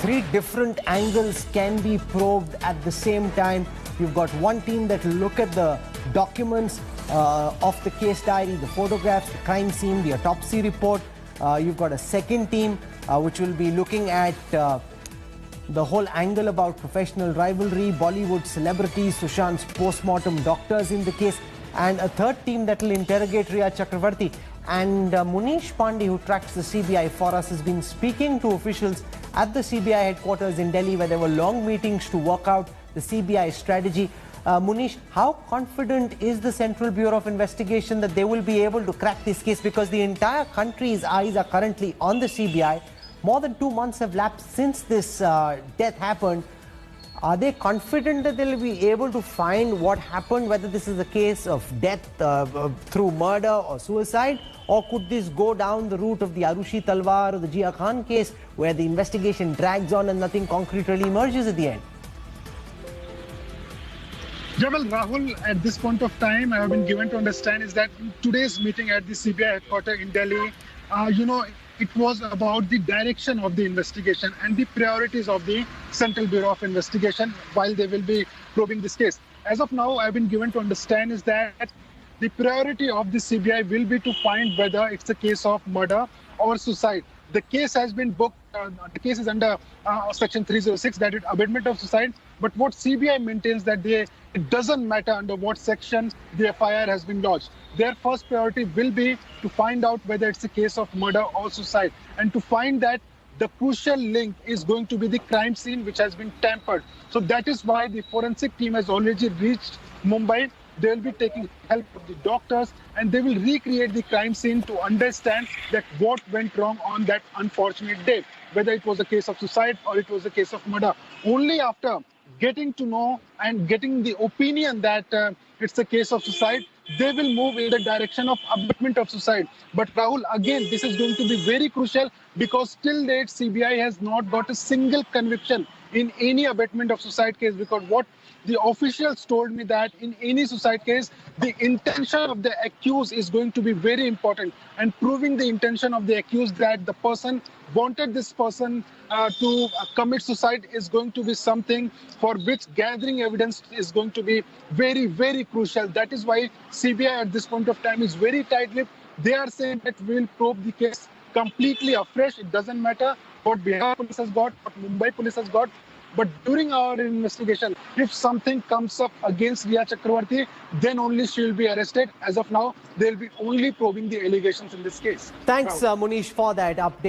Three different angles can be probed at the same time. You've got one team that will look at the documents of the case diary, the photographs, the crime scene, the autopsy report. You've got a second team which will be looking at the whole angle about professional rivalry, Bollywood celebrities, Sushant's post-mortem doctors in the case, and a third team that will interrogate Riya Chakravarti. And Munish Pandey, who tracks the CBI for us, has been speaking to officials at the CBI headquarters in Delhi, where there were long meetings to work out the CBI strategy. Munish, how confident is the Central Bureau of Investigation that they will be able to crack this case? Because the entire country's eyes are currently on the CBI. More than 2 months have lapsed since this death happened. Are they confident that they'll be able to find what happened, whether this is a case of death through murder or suicide? Or could this go down the route of the Arushi Talwar or the Jia Khan case, where the investigation drags on and nothing concrete really emerges at the end? Well, Rahul, at this point of time, I have been given to understand is that in today's meeting at the CBI headquarters in Delhi, it was about the direction of the investigation and the priorities of the Central Bureau of Investigation while they will be probing this case. As of now, I've been given to understand is that the priority of the CBI will be to find whether it's a case of murder or suicide. The case has been booked. The case is under Section 306, that is abetment of suicide. But what CBI maintains that it doesn't matter under what section the FIR has been lodged. Their first priority will be to find out whether it's a case of murder or suicide. And to find that, the crucial link is going to be the crime scene, which has been tampered. So that is why the forensic team has already reached Mumbai. They will be taking help of the doctors and they will recreate the crime scene to understand that what went wrong on that unfortunate day, whether it was a case of suicide or it was a case of murder. Only after getting to know and getting the opinion that it's a case of suicide, they will move in the direction of abetment of suicide. But Rahul, again, this is going to be very crucial because till date, CBI has not got a single conviction in any abetment of suicide case, because what the officials told me that in any suicide case, the intention of the accused is going to be very important, and proving the intention of the accused that the person wanted this person to commit suicide is going to be something for which gathering evidence is going to be very, very crucial. That is why CBI at this point of time is very tight-lipped. They are saying that we will probe the case completely afresh. It doesn't matter what Bihar police has got, what Mumbai police has got. But during our investigation, if something comes up against Riya Chakravarti, then only she will be arrested. As of now, they will be only probing the allegations in this case. Thanks, Munish, for that update.